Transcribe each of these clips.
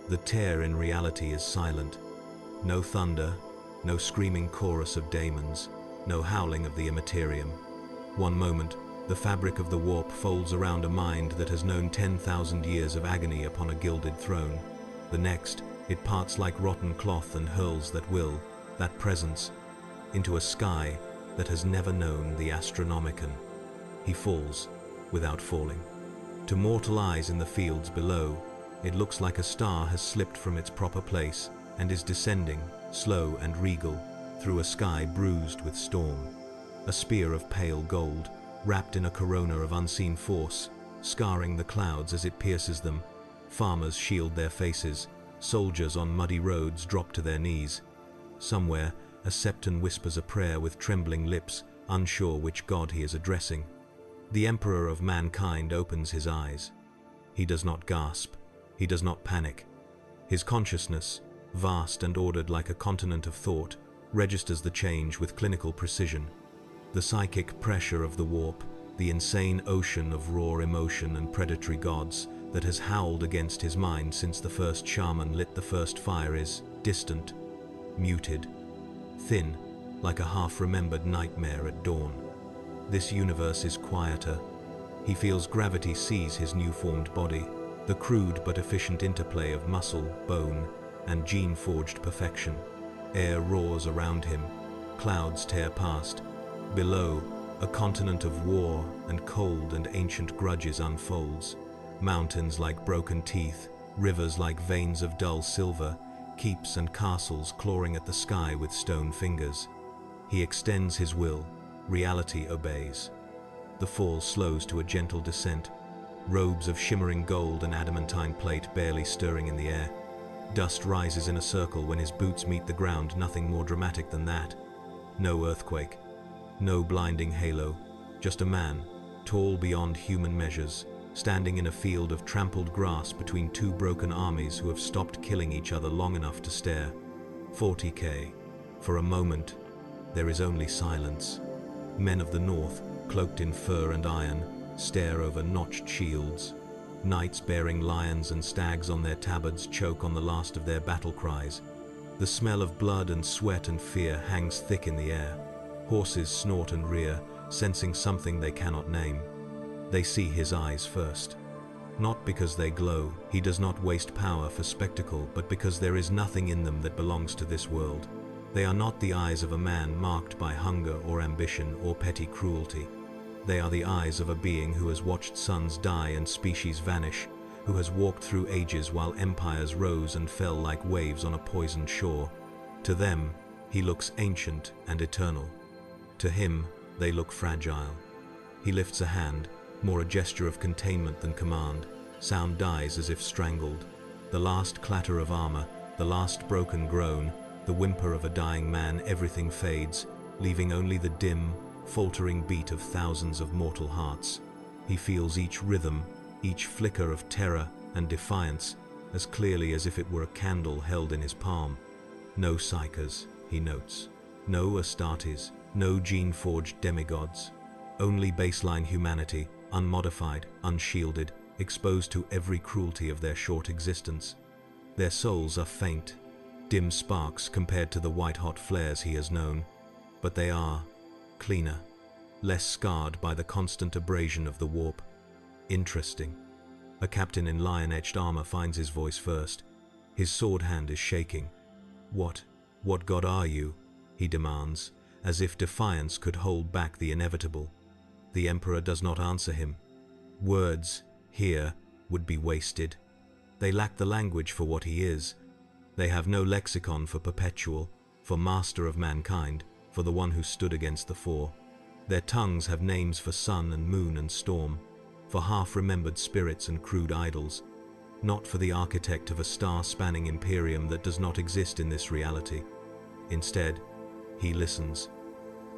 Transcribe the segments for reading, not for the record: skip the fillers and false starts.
The tear in reality is silent. No thunder, no screaming chorus of daemons, no howling of the immaterium. One moment, the fabric of the warp folds around a mind that has known 10,000 years of agony upon a gilded throne. The next, it parts like rotten cloth and hurls that will, that presence, into a sky that has never known the Astronomican. He falls, without falling. To mortal eyes in the fields below, it looks like a star has slipped from its proper place and is descending, slow and regal, through a sky bruised with storm. A spear of pale gold, wrapped in a corona of unseen force, scarring the clouds as it pierces them. Farmers shield their faces, soldiers on muddy roads drop to their knees. Somewhere, a septon whispers a prayer with trembling lips, unsure which god he is addressing. The emperor of mankind opens his eyes. He does not gasp. He does not panic. His consciousness, vast and ordered like a continent of thought, registers the change with clinical precision. The psychic pressure of the warp, the insane ocean of raw emotion and predatory gods that has howled against his mind since the first shaman lit the first fire is distant, muted, thin, like a half-remembered nightmare at dawn. This universe is quieter. He feels gravity seize his new-formed body, the crude but efficient interplay of muscle, bone, and gene-forged perfection. Air roars around him. Clouds tear past. Below, a continent of war and cold and ancient grudges unfolds. Mountains like broken teeth, rivers like veins of dull silver, keeps and castles clawing at the sky with stone fingers. He extends his will. Reality obeys. The fall slows to a gentle descent. Robes of shimmering gold and adamantine plate barely stirring in the air. Dust rises in a circle when his boots meet the ground, nothing more dramatic than that. No earthquake. No blinding halo. Just a man, tall beyond human measures, standing in a field of trampled grass between two broken armies who have stopped killing each other long enough to stare. 40K. For a moment, there is only silence. Men of the north, cloaked in fur and iron, stare over notched shields. Knights bearing lions and stags on their tabards choke on the last of their battle cries. The smell of blood and sweat and fear hangs thick in the air. Horses snort and rear, sensing something they cannot name. They see his eyes first. Not because they glow, he does not waste power for spectacle, but because there is nothing in them that belongs to this world. They are not the eyes of a man marked by hunger or ambition or petty cruelty. They are the eyes of a being who has watched suns die and species vanish, who has walked through ages while empires rose and fell like waves on a poisoned shore. To them, he looks ancient and eternal. To him, they look fragile. He lifts a hand, more a gesture of containment than command. Sound dies as if strangled. The last clatter of armor, the last broken groan, the whimper of a dying man, everything fades, leaving only the dim, faltering beat of thousands of mortal hearts. He feels each rhythm, each flicker of terror and defiance, as clearly as if it were a candle held in his palm. No psychers, he notes. No Astartes, no gene-forged demigods. Only baseline humanity, unmodified, unshielded, exposed to every cruelty of their short existence. Their souls are faint, dim sparks compared to the white-hot flares he has known, but they are cleaner, less scarred by the constant abrasion of the warp. Interesting. A captain in lion-etched armor finds his voice first. His sword hand is shaking. What god are you? He demands, as if defiance could hold back the inevitable. The Emperor does not answer him. Words, here, would be wasted. They lack the language for what he is. They have no lexicon for perpetual, for master of mankind, for the one who stood against the four. Their tongues have names for sun and moon and storm, for half-remembered spirits and crude idols, not for the architect of a star-spanning imperium that does not exist in this reality. Instead, he listens.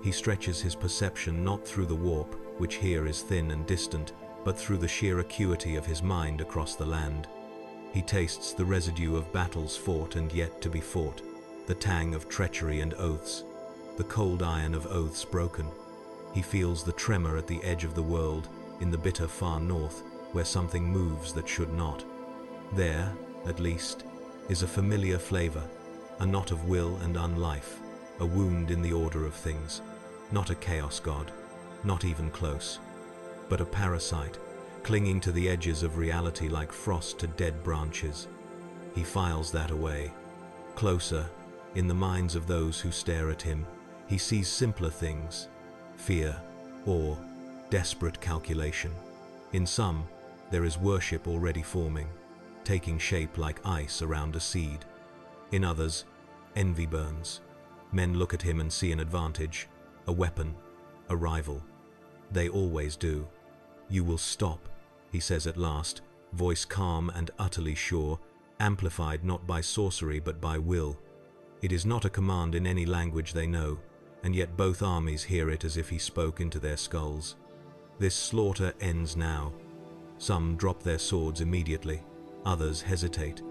He stretches his perception not through the warp, which here is thin and distant, but through the sheer acuity of his mind across the land. He tastes the residue of battles fought and yet to be fought, the tang of treachery and oaths, the cold iron of oaths broken. He feels the tremor at the edge of the world, in the bitter far north, where something moves that should not. There, at least, is a familiar flavor, a knot of will and unlife, a wound in the order of things. Not a chaos god, not even close, but a parasite, clinging to the edges of reality like frost to dead branches. He files that away. Closer, in the minds of those who stare at him, he sees simpler things: fear, awe, desperate calculation. In some, there is worship already forming, taking shape like ice around a seed. In others, envy burns. Men look at him and see an advantage, a weapon, a rival. They always do. "You will stop," he says at last, voice calm and utterly sure, amplified not by sorcery but by will. It is not a command in any language they know, and yet both armies hear it as if he spoke into their skulls. This slaughter ends now. Some drop their swords immediately, others hesitate.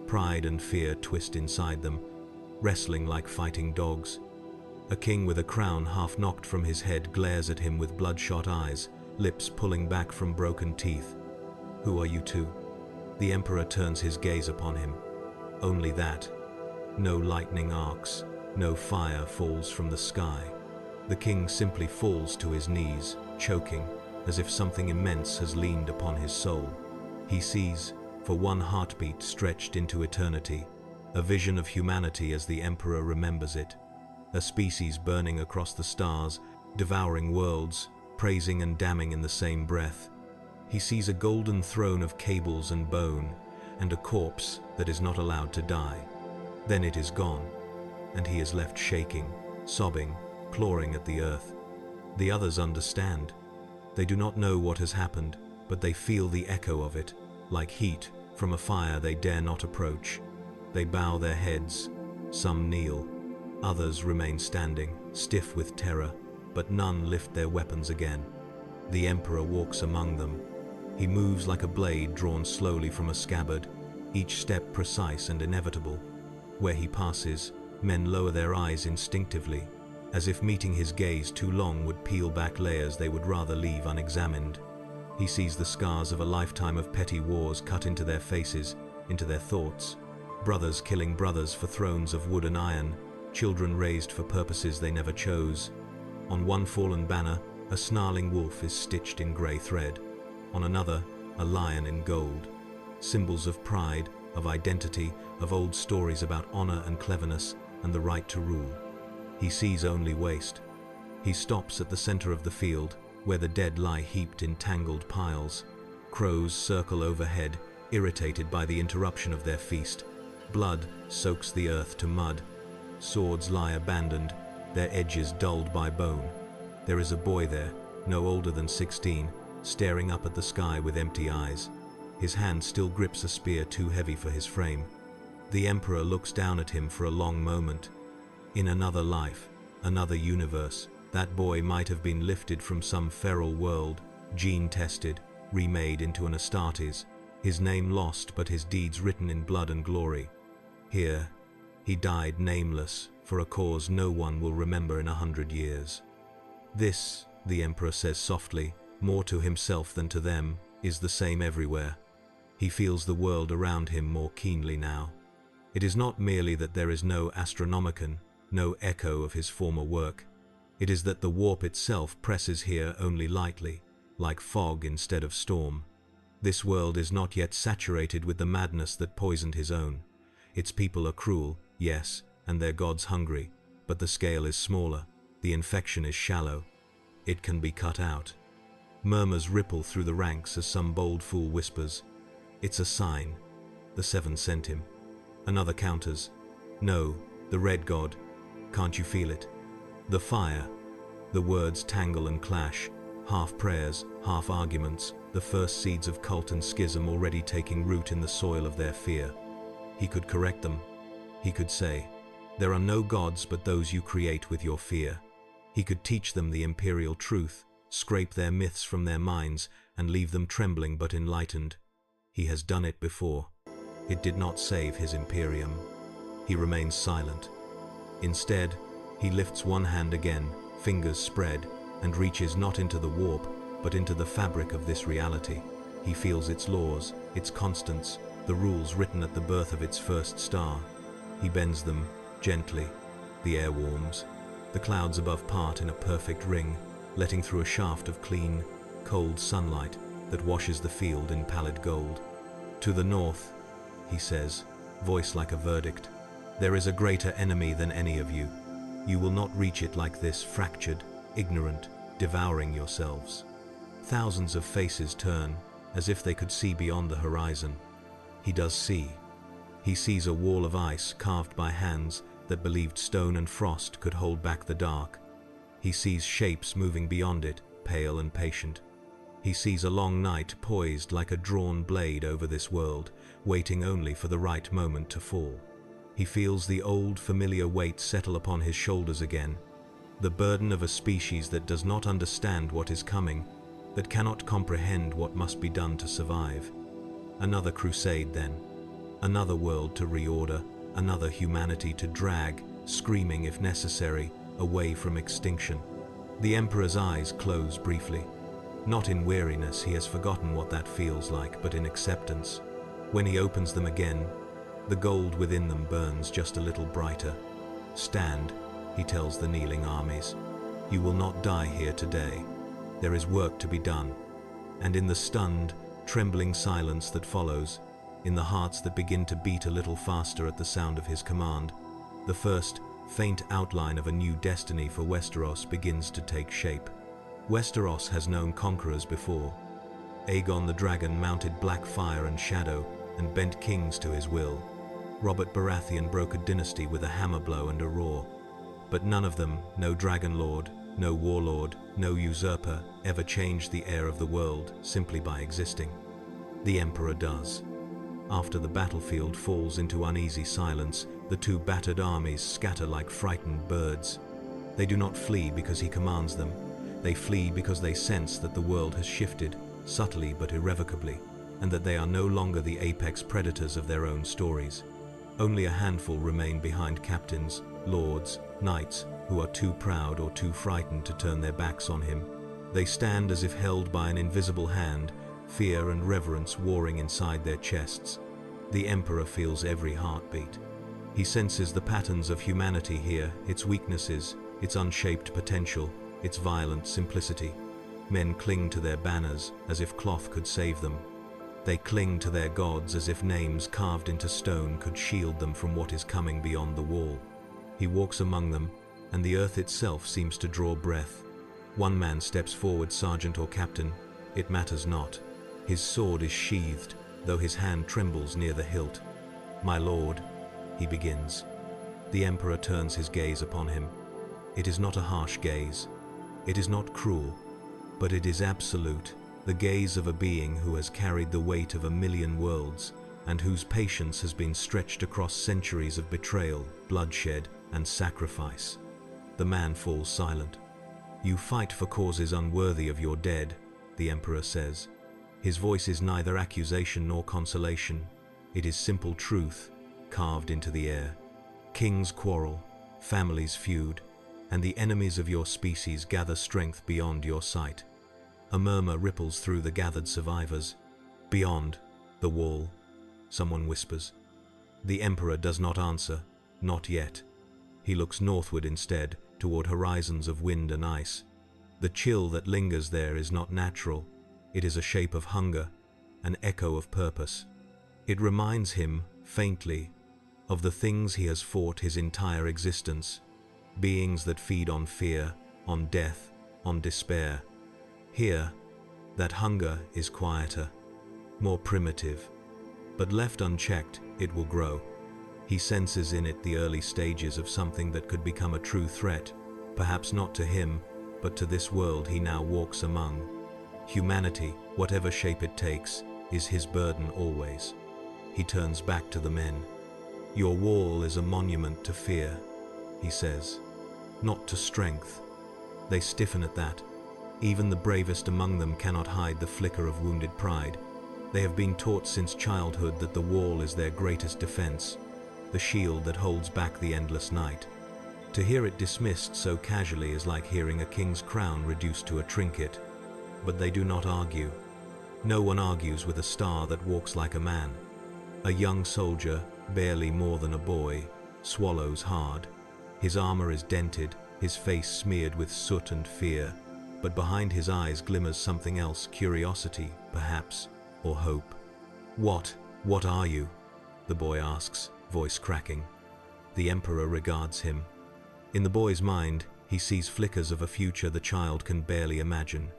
Pride and fear twist inside them, wrestling like fighting dogs. A king with a crown half knocked from his head glares at him with bloodshot eyes, lips pulling back from broken teeth. "Who are you two?" The emperor turns his gaze upon him. Only that. No lightning arcs, no fire falls from the sky. The king simply falls to his knees, choking, as if something immense has leaned upon his soul. He sees, for one heartbeat stretched into eternity, a vision of humanity as the emperor remembers it. A species burning across the stars, devouring worlds, praising and damning in the same breath. He sees a golden throne of cables and bone, and a corpse that is not allowed to die. Then it is gone, and he is left shaking, sobbing, clawing at the earth. The others understand. They do not know what has happened, but they feel the echo of it, like heat from a fire they dare not approach. They bow their heads, some kneel, others remain standing, stiff with terror, but none lift their weapons again. The emperor walks among them. He moves like a blade drawn slowly from a scabbard, each step precise and inevitable. Where he passes, men lower their eyes instinctively, as if meeting his gaze too long would peel back layers they would rather leave unexamined. He sees the scars of a lifetime of petty wars cut into their faces, into their thoughts. Brothers killing brothers for thrones of wood and iron, children raised for purposes they never chose. On one fallen banner, a snarling wolf is stitched in grey thread. On another, a lion in gold. Symbols of pride, of identity, of old stories about honor and cleverness and the right to rule. He sees only waste. He stops at the center of the field, where the dead lie heaped in tangled piles. Crows circle overhead, irritated by the interruption of their feast. Blood soaks the earth to mud. Swords lie abandoned, their edges dulled by bone. There is a boy there, no older than 16, staring up at the sky with empty eyes. His hand still grips a spear too heavy for his frame. The emperor looks down at him for a long moment. In another life, another universe, that boy might have been lifted from some feral world, gene-tested, remade into an Astartes, his name lost but his deeds written in blood and glory. Here, he died nameless, for a cause no one will remember in 100 years. This, the emperor says softly, more to himself than to them, is the same everywhere. He feels the world around him more keenly now. It is not merely that there is no Astronomican, no echo of his former work. It is that the warp itself presses here only lightly, like fog instead of storm. This world is not yet saturated with the madness that poisoned his own. Its people are cruel, yes, and their gods hungry, but the scale is smaller, the infection is shallow. It can be cut out. Murmurs ripple through the ranks as some bold fool whispers, "It's a sign. The Seven sent him." Another counters, "No, the Red God. Can't you feel it? The fire." The words tangle and clash, half prayers, half arguments, the first seeds of cult and schism already taking root in the soil of their fear. He could correct them. He could say, "There are no gods but those you create with your fear." He could teach them the imperial truth, scrape their myths from their minds, and leave them trembling but enlightened. He has done it before. It did not save his imperium. He remains silent. Instead, he lifts one hand again, fingers spread, and reaches not into the warp, but into the fabric of this reality. He feels its laws, its constants, the rules written at the birth of its first star. He bends them gently. The air warms. The clouds above part in a perfect ring, letting through a shaft of clean, cold sunlight that washes the field in pallid gold. To the north, he says, voice like a verdict, there is a greater enemy than any of you. You will not reach it like this, fractured, ignorant, devouring yourselves. Thousands of faces turn, as if they could see beyond the horizon. He does see. He sees a wall of ice carved by hands that believed stone and frost could hold back the dark. He sees shapes moving beyond it, pale and patient. He sees a long night poised like a drawn blade over this world, waiting only for the right moment to fall. He feels the old familiar weight settle upon his shoulders again, the burden of a species that does not understand what is coming, that cannot comprehend what must be done to survive. Another crusade then, another world to reorder, another humanity to drag, screaming if necessary, away from extinction. The Emperor's eyes close briefly. Not in weariness, he has forgotten what that feels like, but in acceptance. When he opens them again, the gold within them burns just a little brighter. Stand, he tells the kneeling armies. You will not die here today. There is work to be done. And in the stunned, trembling silence that follows, in the hearts that begin to beat a little faster at the sound of his command, the first, faint outline of a new destiny for Westeros begins to take shape. Westeros has known conquerors before. Aegon the Dragon mounted black fire and shadow and bent kings to his will. Robert Baratheon broke a dynasty with a hammer blow and a roar. But none of them, no dragon lord, no warlord, no usurper, ever changed the air of the world simply by existing. The Emperor does. After the battlefield falls into uneasy silence, the two battered armies scatter like frightened birds. They do not flee because he commands them. They flee because they sense that the world has shifted, subtly but irrevocably, and that they are no longer the apex predators of their own stories. Only a handful remain behind, captains, lords, knights, who are too proud or too frightened to turn their backs on him. They stand as if held by an invisible hand, fear and reverence warring inside their chests. The Emperor feels every heartbeat. He senses the patterns of humanity here, its weaknesses, its unshaped potential, its violent simplicity. Men cling to their banners as if cloth could save them. They cling to their gods as if names carved into stone could shield them from what is coming beyond the wall. He walks among them, and the earth itself seems to draw breath. One man steps forward, sergeant or captain, it matters not. His sword is sheathed, though his hand trembles near the hilt. My lord, he begins. The Emperor turns his gaze upon him. It is not a harsh gaze. It is not cruel, but it is absolute, the gaze of a being who has carried the weight of 1,000,000 worlds, and whose patience has been stretched across centuries of betrayal, bloodshed, and sacrifice. The man falls silent. You fight for causes unworthy of your dead, the Emperor says. His voice is neither accusation nor consolation. It is simple truth, carved into the air. Kings quarrel, families feud, and the enemies of your species gather strength beyond your sight. A murmur ripples through the gathered survivors. Beyond, the wall, someone whispers. The Emperor does not answer, not yet. He looks northward instead, toward horizons of wind and ice. The chill that lingers there is not natural. It is a shape of hunger, an echo of purpose. It reminds him, faintly, of the things he has fought his entire existence, beings that feed on fear, on death, on despair. Here, that hunger is quieter, more primitive, but left unchecked, it will grow. He senses in it the early stages of something that could become a true threat, perhaps not to him, but to this world he now walks among. Humanity, whatever shape it takes, is his burden always. He turns back to the men. Your wall is a monument to fear, he says, not to strength. They stiffen at that. Even the bravest among them cannot hide the flicker of wounded pride. They have been taught since childhood that the wall is their greatest defense, the shield that holds back the endless night. To hear it dismissed so casually is like hearing a king's crown reduced to a trinket. But they do not argue. No one argues with a star that walks like a man. A young soldier, barely more than a boy, swallows hard. His armor is dented, his face smeared with soot and fear, but behind his eyes glimmers something else, curiosity, perhaps, or hope. What are you?" the boy asks, voice cracking. The Emperor regards him. In the boy's mind, he sees flickers of a future the child can barely imagine.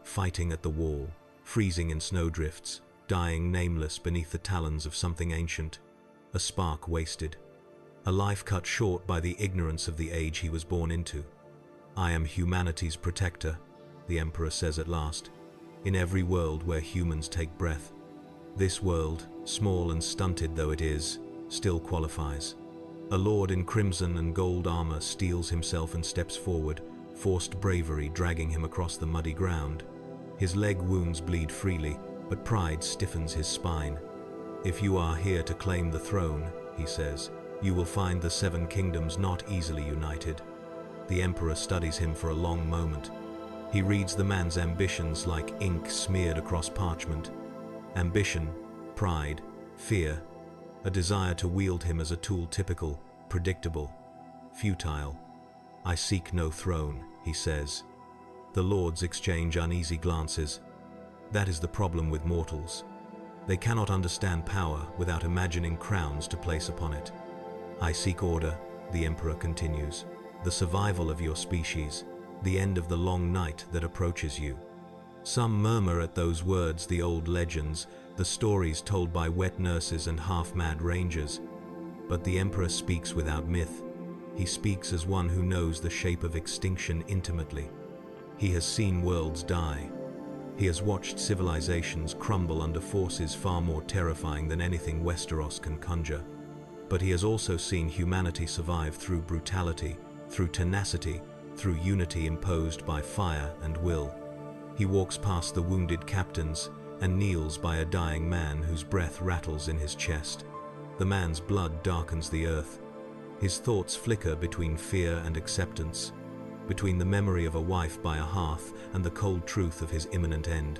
Fighting at the wall, freezing in snowdrifts, dying nameless beneath the talons of something ancient. A spark wasted. A life cut short by the ignorance of the age he was born into. "I am humanity's protector," the Emperor says at last, "in every world where humans take breath. This world, small and stunted though it is, still qualifies." A lord in crimson and gold armor steels himself and steps forward, forced bravery dragging him across the muddy ground. His leg wounds bleed freely, but pride stiffens his spine. "If you are here to claim the throne," he says, "you will find the 7 kingdoms not easily united." The Emperor studies him for a long moment. He reads the man's ambitions like ink smeared across parchment. Ambition, pride, fear, a desire to wield him as a tool, typical, predictable, futile. "I seek no throne," he says. The lords exchange uneasy glances. That is the problem with mortals. They cannot understand power without imagining crowns to place upon it. "I seek order," the Emperor continues, "the survival of your species, the end of the long night that approaches you." Some murmur at those words, the old legends, the stories told by wet nurses and half-mad rangers. But the Emperor speaks without myth. He speaks as one who knows the shape of extinction intimately. He has seen worlds die. He has watched civilizations crumble under forces far more terrifying than anything Westeros can conjure. But he has also seen humanity survive through brutality, through tenacity, through unity imposed by fire and will. He walks past the wounded captains and kneels by a dying man whose breath rattles in his chest. The man's blood darkens the earth. His thoughts flicker between fear and acceptance, between the memory of a wife by a hearth and the cold truth of his imminent end.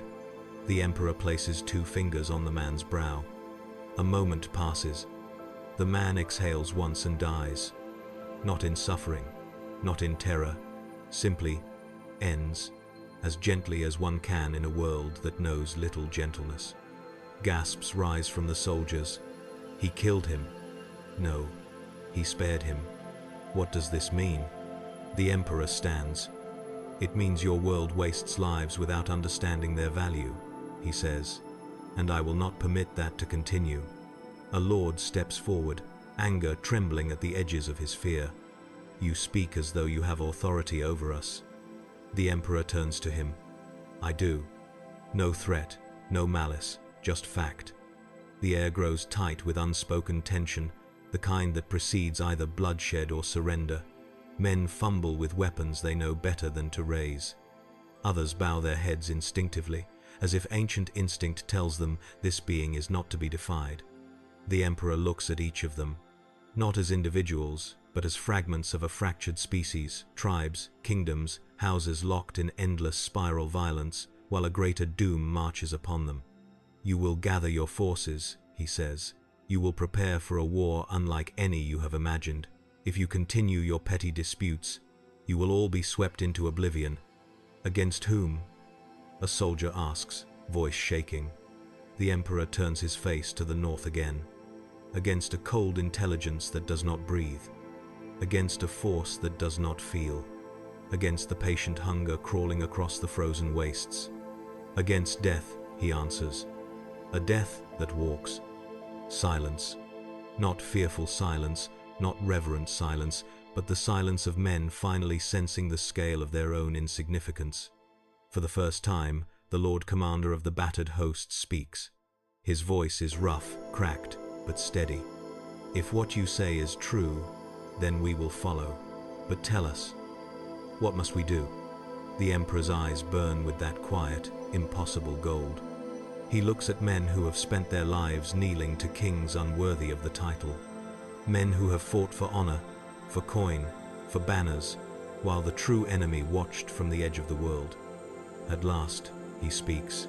The Emperor places 2 fingers on the man's brow. A moment passes. The man exhales once and dies. Not in suffering, not in terror, simply ends, as gently as one can in a world that knows little gentleness. Gasps rise from the soldiers. "He killed him." "No, he spared him." "What does this mean?" The Emperor stands. "It means your world wastes lives without understanding their value," he says, "and I will not permit that to continue." A lord steps forward, anger trembling at the edges of his fear. "You speak as though you have authority over us." The Emperor turns to him. "I do. No threat, no malice, just fact." The air grows tight with unspoken tension, the kind that precedes either bloodshed or surrender. Men fumble with weapons they know better than to raise. Others bow their heads instinctively, as if ancient instinct tells them this being is not to be defied. The Emperor looks at each of them, not as individuals, but as fragments of a fractured species, tribes, kingdoms, houses locked in endless spiral violence, while a greater doom marches upon them. "You will gather your forces," he says. "You will prepare for a war unlike any you have imagined. If you continue your petty disputes, you will all be swept into oblivion." "Against whom?" a soldier asks, voice shaking. The Emperor turns his face to the north again. "Against a cold intelligence that does not breathe. Against a force that does not feel. Against the patient hunger crawling across the frozen wastes. Against death," he answers. "A death that walks." Silence. Not fearful silence, not reverent silence, but the silence of men finally sensing the scale of their own insignificance. For the first time, the Lord Commander of the battered host speaks. His voice is rough, cracked, but steady. "If what you say is true, then we will follow. But tell us, what must we do?" The Emperor's eyes burn with that quiet, impossible gold. He looks at men who have spent their lives kneeling to kings unworthy of the title. Men who have fought for honor, for coin, for banners, while the true enemy watched from the edge of the world. At last, he speaks.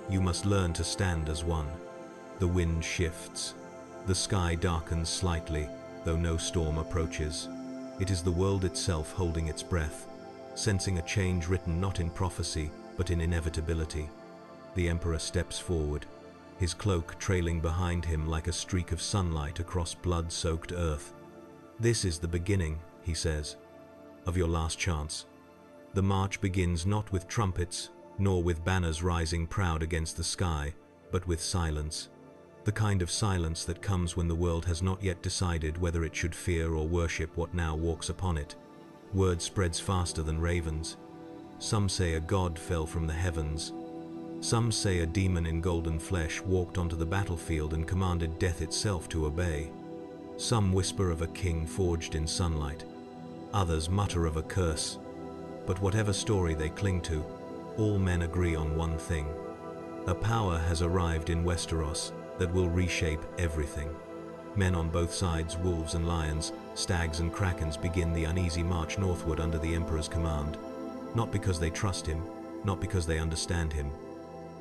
"You must learn to stand as one." The wind shifts. The sky darkens slightly, though no storm approaches. It is the world itself holding its breath, sensing a change written not in prophecy, but in inevitability. The Emperor steps forward, his cloak trailing behind him like a streak of sunlight across blood-soaked earth. "This is the beginning," he says, "of your last chance." The march begins not with trumpets, nor with banners rising proud against the sky, but with silence. The kind of silence that comes when the world has not yet decided whether it should fear or worship what now walks upon it. Word spreads faster than ravens. Some say a god fell from the heavens. Some say a demon in golden flesh walked onto the battlefield and commanded death itself to obey. Some whisper of a king forged in sunlight. Others mutter of a curse. But whatever story they cling to, all men agree on one thing. A power has arrived in Westeros that will reshape everything. Men on both sides, wolves and lions, stags and krakens, begin the uneasy march northward under the Emperor's command. Not because they trust him, not because they understand him,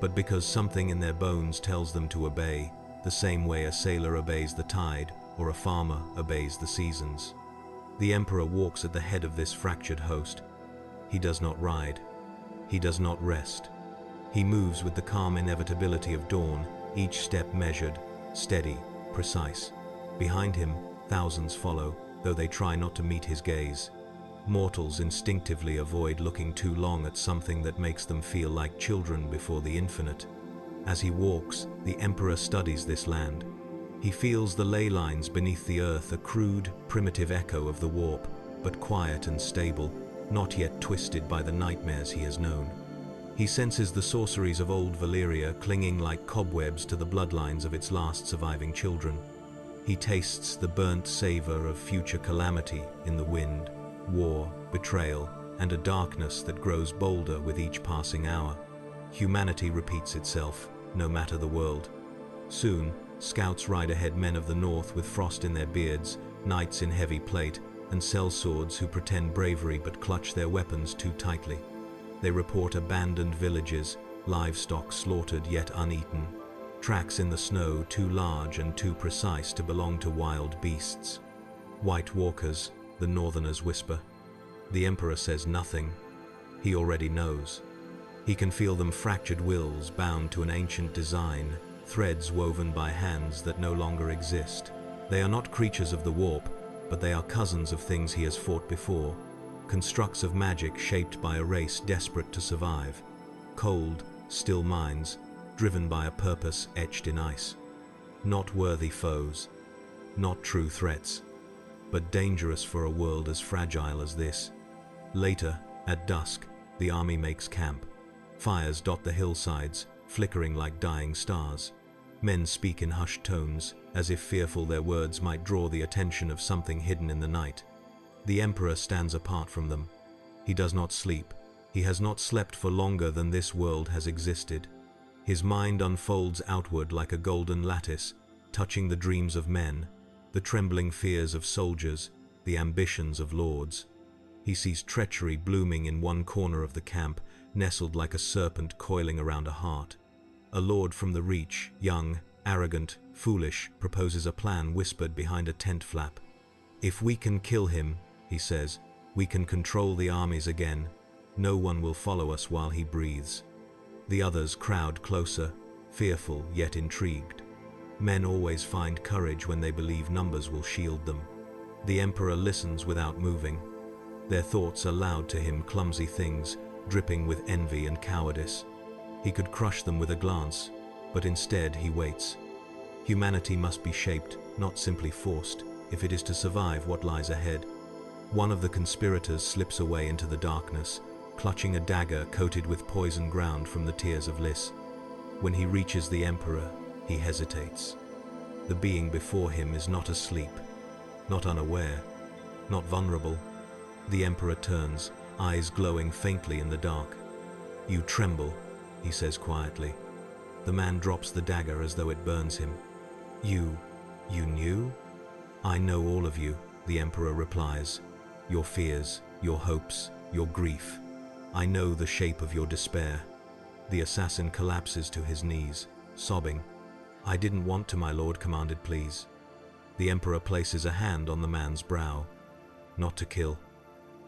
but because something in their bones tells them to obey, the same way a sailor obeys the tide or a farmer obeys the seasons. The Emperor walks at the head of this fractured host. He does not ride. He does not rest. He moves with the calm inevitability of dawn, each step measured, steady, precise. Behind him, thousands follow, though they try not to meet his gaze. Mortals instinctively avoid looking too long at something that makes them feel like children before the infinite. As he walks, the Emperor studies this land. He feels the ley lines beneath the earth, a crude, primitive echo of the warp, but quiet and stable, not yet twisted by the nightmares he has known. He senses the sorceries of old Valyria clinging like cobwebs to the bloodlines of its last surviving children. He tastes the burnt savor of future calamity in the wind, war, betrayal, and a darkness that grows bolder with each passing hour. Humanity repeats itself, no matter the world. Soon, scouts ride ahead, men of the north with frost in their beards, knights in heavy plate, and sellswords who pretend bravery but clutch their weapons too tightly. They report abandoned villages, livestock slaughtered yet uneaten, tracks in the snow too large and too precise to belong to wild beasts. "White walkers," the northerners whisper. The Emperor says nothing. He already knows. He can feel them, fractured wills bound to an ancient design, threads woven by hands that no longer exist. They are not creatures of the warp, but they are cousins of things he has fought before, constructs of magic shaped by a race desperate to survive. Cold, still minds, driven by a purpose etched in ice. Not worthy foes, not true threats, but dangerous for a world as fragile as this. Later, at dusk, the army makes camp. Fires dot the hillsides, flickering like dying stars. Men speak in hushed tones, as if fearful their words might draw the attention of something hidden in the night. The Emperor stands apart from them. He does not sleep. He has not slept for longer than this world has existed. His mind unfolds outward like a golden lattice, touching the dreams of men, the trembling fears of soldiers, the ambitions of lords. He sees treachery blooming in one corner of the camp, nestled like a serpent coiling around a heart. A lord from the Reach, young, arrogant, foolish, proposes a plan whispered behind a tent flap. "If we can kill him," he says, "we can control the armies again. No one will follow us while he breathes." The others crowd closer, fearful yet intrigued. Men always find courage when they believe numbers will shield them. The Emperor listens without moving. Their thoughts are loud to him, clumsy things, dripping with envy and cowardice. He could crush them with a glance, but instead he waits. Humanity must be shaped, not simply forced, if it is to survive what lies ahead. One of the conspirators slips away into the darkness, clutching a dagger coated with poison ground from the tears of Lys. When he reaches the Emperor, he hesitates. The being before him is not asleep, not unaware, not vulnerable. The Emperor turns, eyes glowing faintly in the dark. "You tremble," he says quietly. The man drops the dagger as though it burns him. You knew?" "I know all of you," the Emperor replies. "Your fears, your hopes, your grief. I know the shape of your despair." The assassin collapses to his knees, sobbing. I didn't want to, my lord commanded, please. The Emperor places a hand on the man's brow. Not to kill,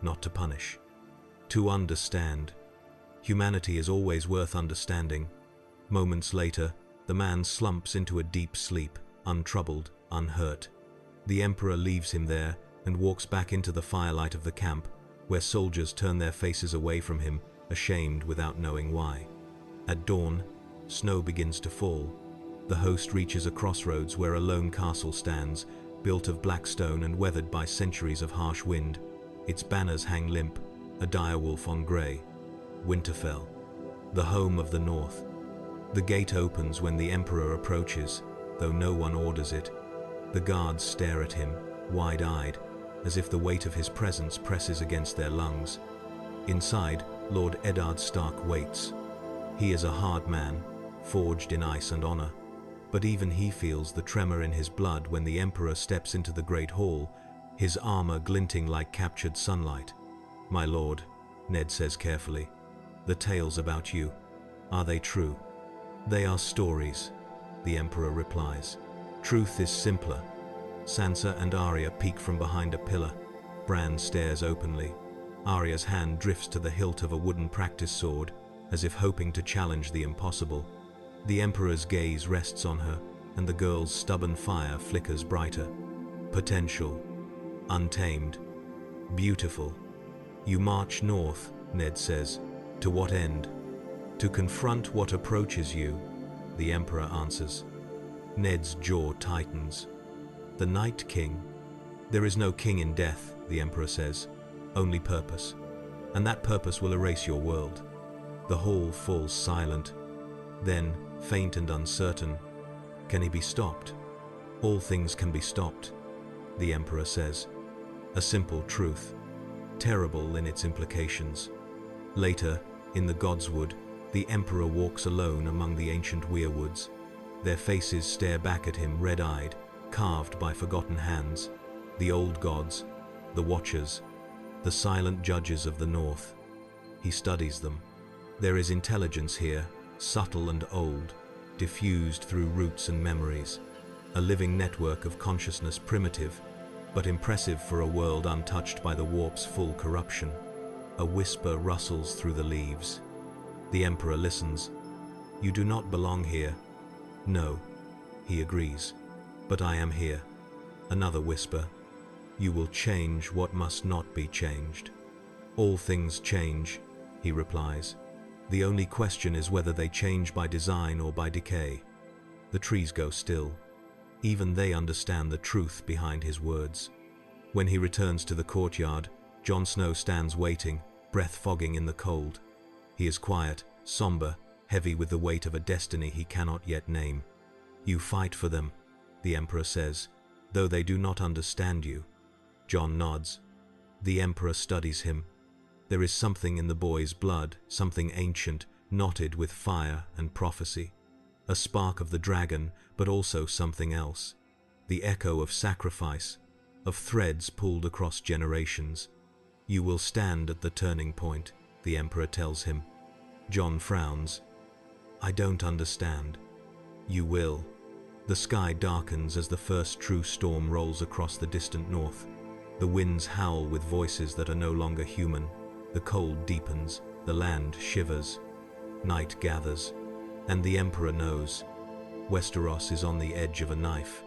not to punish. To understand. Humanity is always worth understanding. Moments later, the man slumps into a deep sleep, untroubled, unhurt. The Emperor leaves him there and walks back into the firelight of the camp, where soldiers turn their faces away from him, ashamed without knowing why. At dawn, snow begins to fall. The host reaches a crossroads where a lone castle stands, built of black stone and weathered by centuries of harsh wind. Its banners hang limp, a direwolf on grey. Winterfell, the home of the north. The gate opens when the Emperor approaches, though no one orders it. The guards stare at him, wide-eyed, as if the weight of his presence presses against their lungs. Inside, Lord Eddard Stark waits. He is a hard man, forged in ice and honor, but even he feels the tremor in his blood when the Emperor steps into the great hall, his armor glinting like captured sunlight. My lord, Ned says carefully, the tales about you, are they true? They are stories, the Emperor replies. Truth is simpler. Sansa and Arya peek from behind a pillar. Bran stares openly. Arya's hand drifts to the hilt of a wooden practice sword, as if hoping to challenge the impossible. The Emperor's gaze rests on her, and the girl's stubborn fire flickers brighter. Potential. Untamed. Beautiful. You march north, Ned says. To what end? To confront what approaches you, the Emperor answers. Ned's jaw tightens. The Night King. There is no king in death, the Emperor says. Only purpose. And that purpose will erase your world. The hall falls silent. Then, faint and uncertain, can he be stopped? All things can be stopped, the Emperor says. A simple truth, terrible in its implications. Later, in the Godswood, the Emperor walks alone among the ancient weirwoods. Their faces stare back at him red-eyed, carved by forgotten hands. The old gods, the Watchers, the silent judges of the North. He studies them. There is intelligence here, subtle and old, diffused through roots and memories. A living network of consciousness, primitive, but impressive for a world untouched by the warp's full corruption. A whisper rustles through the leaves. The Emperor listens. You do not belong here. No, he agrees. But I am here. Another whisper. You will change what must not be changed. All things change, he replies. The only question is whether they change by design or by decay. The trees go still. Even they understand the truth behind his words. When he returns to the courtyard, Jon Snow stands waiting, breath fogging in the cold. He is quiet, somber, heavy with the weight of a destiny he cannot yet name. You fight for them, the Emperor says, though they do not understand you. Jon nods. The Emperor studies him. There is something in the boy's blood, something ancient, knotted with fire and prophecy. A spark of the dragon, but also something else. The echo of sacrifice, of threads pulled across generations. You will stand at the turning point, the Emperor tells him. Jon frowns. I don't understand. You will. The sky darkens as the first true storm rolls across the distant north. The winds howl with voices that are no longer human. The cold deepens, the land shivers. Night gathers, and the Emperor knows. Westeros is on the edge of a knife.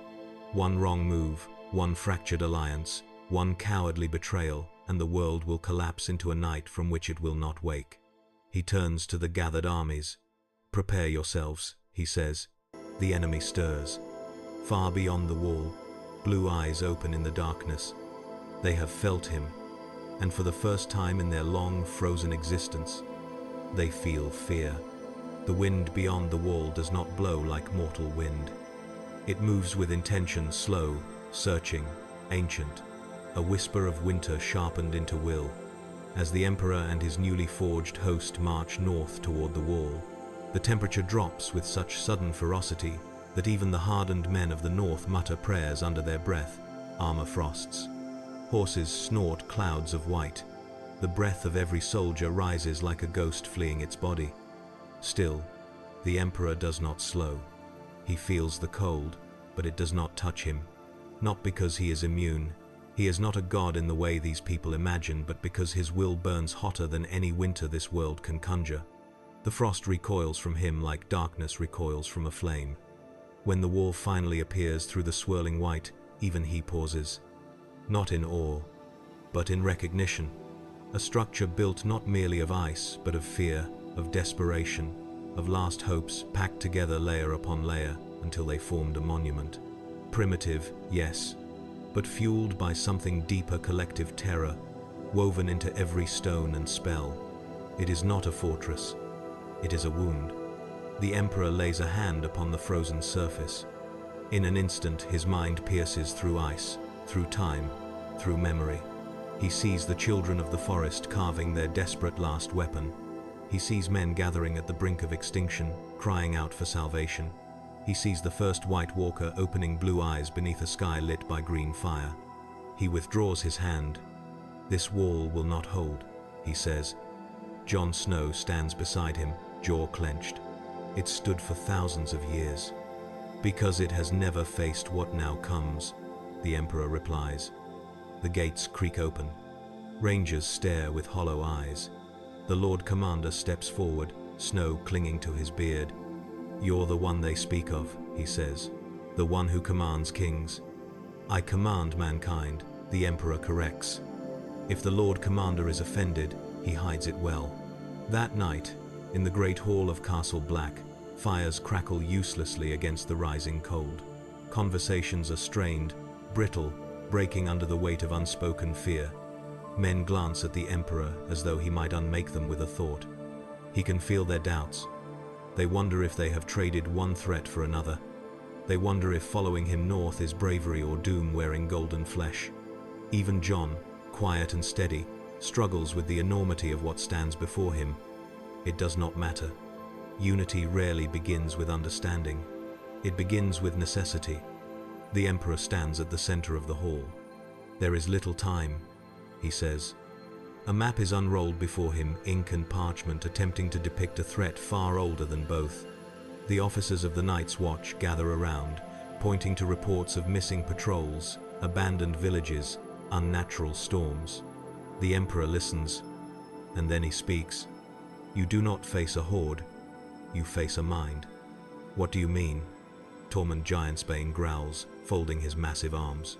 One wrong move, one fractured alliance, one cowardly betrayal, and the world will collapse into a night from which it will not wake. He turns to the gathered armies. Prepare yourselves, he says. The enemy stirs. Far beyond the wall, blue eyes open in the darkness. They have felt him, and for the first time in their long, frozen existence, they feel fear. The wind beyond the wall does not blow like mortal wind. It moves with intention, slow, searching, ancient, a whisper of winter sharpened into will. As the Emperor and his newly forged host march north toward the wall, the temperature drops with such sudden ferocity that even the hardened men of the north mutter prayers under their breath. Armor frosts. Horses snort clouds of white. The breath of every soldier rises like a ghost fleeing its body. Still, the Emperor does not slow. He feels the cold, but it does not touch him. Not because he is immune. He is not a god in the way these people imagine, but because his will burns hotter than any winter this world can conjure. The frost recoils from him like darkness recoils from a flame. When the wall finally appears through the swirling white, even he pauses. Not in awe, but in recognition. A structure built not merely of ice, but of fear, of desperation, of last hopes packed together layer upon layer until they formed a monument. Primitive, yes, but fueled by something deeper, collective terror, woven into every stone and spell. It is not a fortress. It is a wound. The Emperor lays a hand upon the frozen surface. In an instant, his mind pierces through ice, through time, through memory. He sees the children of the forest carving their desperate last weapon. He sees men gathering at the brink of extinction, crying out for salvation. He sees the first White Walker opening blue eyes beneath a sky lit by green fire. He withdraws his hand. "This wall will not hold," he says. Jon Snow stands beside him, jaw clenched. "It stood for thousands of years." "Because it has never faced what now comes," the Emperor replies. The gates creak open. Rangers stare with hollow eyes. The Lord Commander steps forward, snow clinging to his beard. "You're the one they speak of," he says. "The one who commands kings." "I command mankind," the Emperor corrects. If the Lord Commander is offended, he hides it well. That night, in the great hall of Castle Black, fires crackle uselessly against the rising cold. Conversations are strained, brittle, breaking under the weight of unspoken fear. Men glance at the Emperor as though he might unmake them with a thought. He can feel their doubts. They wonder if they have traded one threat for another. They wonder if following him north is bravery or doom wearing golden flesh. Even Jon, quiet and steady, struggles with the enormity of what stands before him. It does not matter. Unity rarely begins with understanding. It begins with necessity. The Emperor stands at the center of the hall. "There is little time," he says. A map is unrolled before him, ink and parchment attempting to depict a threat far older than both. The officers of the Night's Watch gather around, pointing to reports of missing patrols, abandoned villages, unnatural storms. The Emperor listens, and then he speaks. "You do not face a horde, you face a mind." "What do you mean?" Tormund Giantsbane growls, folding his massive arms.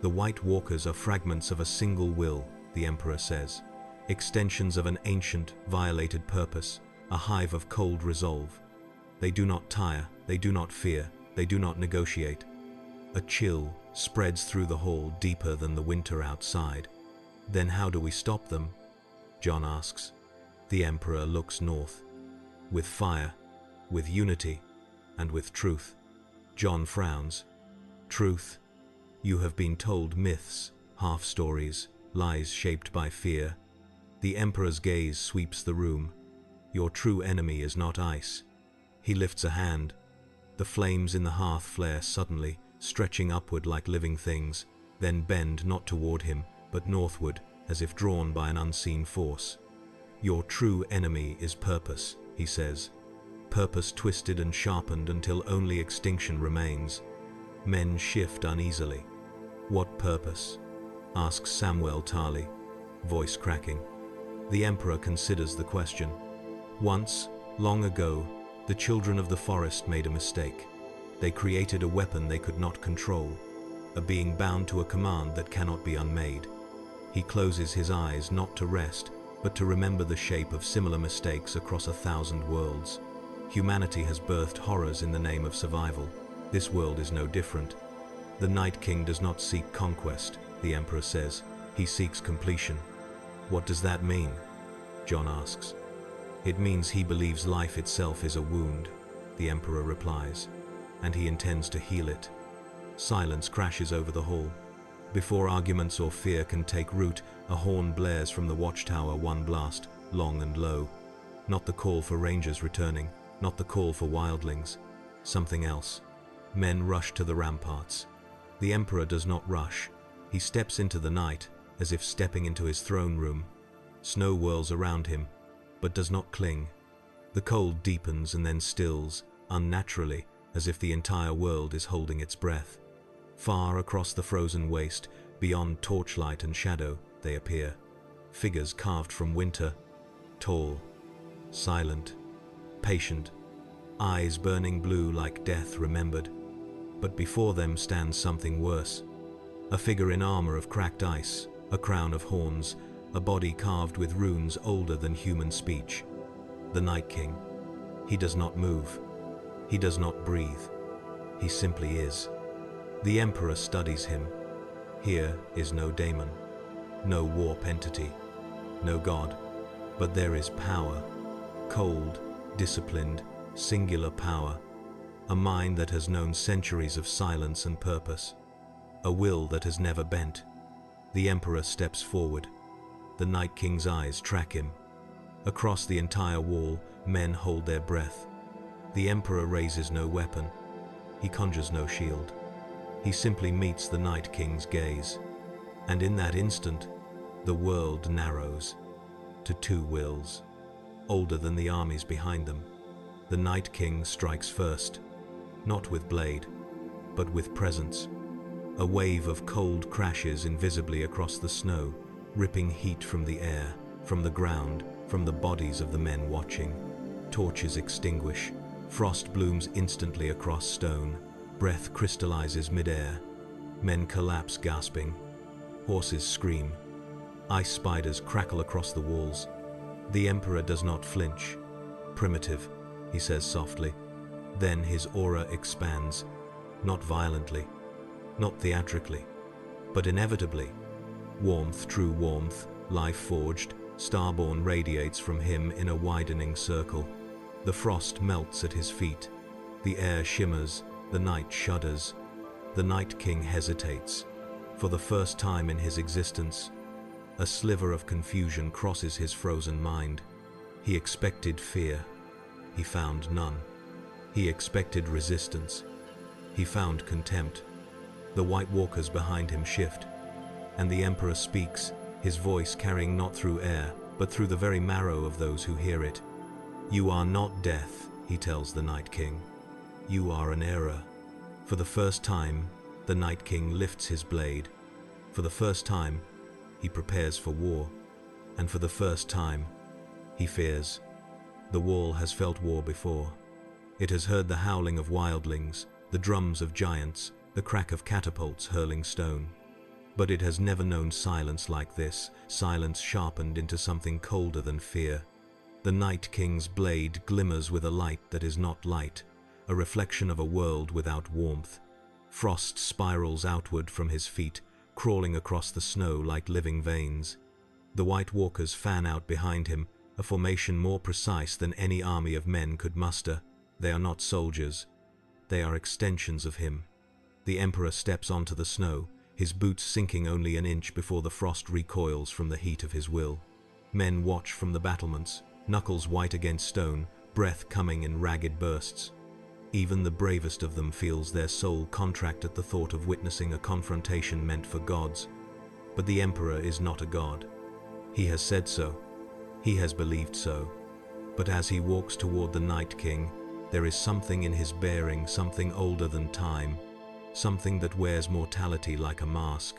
"The White Walkers are fragments of a single will," the Emperor says. "Extensions of an ancient, violated purpose, a hive of cold resolve. They do not tire, they do not fear, they do not negotiate." A chill spreads through the hall deeper than the winter outside. "Then how do we stop them?" Jon asks. The Emperor looks north. "With fire, with unity, and with truth." Jon frowns. "Truth? You have been told myths, half-stories, lies shaped by fear." The Emperor's gaze sweeps the room. "Your true enemy is not ice." He lifts a hand. The flames in the hearth flare suddenly, stretching upward like living things, then bend not toward him, but northward, as if drawn by an unseen force. "Your true enemy is purpose," he says. "Purpose twisted and sharpened until only extinction remains." Men shift uneasily. "What purpose?" asks Samwell Tarly, voice cracking. The Emperor considers the question. "Once, long ago, the children of the forest made a mistake. They created a weapon they could not control, a being bound to a command that cannot be unmade." He closes his eyes not to rest, but to remember the shape of similar mistakes across 1,000 worlds. Humanity has birthed horrors in the name of survival. This world is no different. "The Night King does not seek conquest," the Emperor says. "He seeks completion." "What does that mean?" Jon asks. "It means he believes life itself is a wound," the Emperor replies, "and he intends to heal it." Silence crashes over the hall. Before arguments or fear can take root, a horn blares from the watchtower, one blast, long and low. Not the call for rangers returning, not the call for wildlings. Something else. Men rush to the ramparts. The Emperor does not rush. He steps into the night, as if stepping into his throne room. Snow whirls around him, but does not cling. The cold deepens and then stills, unnaturally, as if the entire world is holding its breath. Far across the frozen waste, beyond torchlight and shadow, they appear. Figures carved from winter, tall, silent, patient, eyes burning blue like death remembered. But before them stands something worse. A figure in armor of cracked ice, a crown of horns, a body carved with runes older than human speech. The Night King. He does not move. He does not breathe. He simply is. The Emperor studies him. Here is no daemon, no warp entity, no god, but there is power. Cold, disciplined, singular power. A mind that has known centuries of silence and purpose. A will that has never bent. The Emperor steps forward. The Night King's eyes track him. Across the entire wall, men hold their breath. The Emperor raises no weapon. He conjures no shield. He simply meets the Night King's gaze. And in that instant, the world narrows to two wills, older than the armies behind them. The Night King strikes first, not with blade, but with presence. A wave of cold crashes invisibly across the snow, ripping heat from the air, from the ground, from the bodies of the men watching. Torches extinguish. Frost blooms instantly across stone. Breath crystallizes mid-air. Men collapse gasping. Horses scream. Ice spiders crackle across the walls. The Emperor does not flinch. Primitive, he says softly. Then his aura expands, not violently, not theatrically, but inevitably. Warmth, true warmth, life-forged, starborn radiates from him in a widening circle. The frost melts at his feet. The air shimmers, the night shudders. The Night King hesitates. For the first time in his existence, a sliver of confusion crosses his frozen mind. He expected fear. He found none. He expected resistance. He found contempt. The White Walkers behind him shift, and the Emperor speaks, his voice carrying not through air, but through the very marrow of those who hear it. "You are not death," he tells the Night King. "You are an error." For the first time, the Night King lifts his blade. For the first time, he prepares for war. And for the first time, he fears. The wall has felt war before. It has heard the howling of wildlings, the drums of giants, the crack of catapults hurling stone. But it has never known silence like this, silence sharpened into something colder than fear. The Night King's blade glimmers with a light that is not light, a reflection of a world without warmth. Frost spirals outward from his feet, crawling across the snow like living veins. The White Walkers fan out behind him, a formation more precise than any army of men could muster. They are not soldiers. They are extensions of him. The Emperor steps onto the snow, his boots sinking only an inch before the frost recoils from the heat of his will. Men watch from the battlements, knuckles white against stone, breath coming in ragged bursts. Even the bravest of them feels their soul contract at the thought of witnessing a confrontation meant for gods. But the Emperor is not a god. He has said so. He has believed so. But as he walks toward the Night King, there is something in his bearing, something older than time, something that wears mortality like a mask.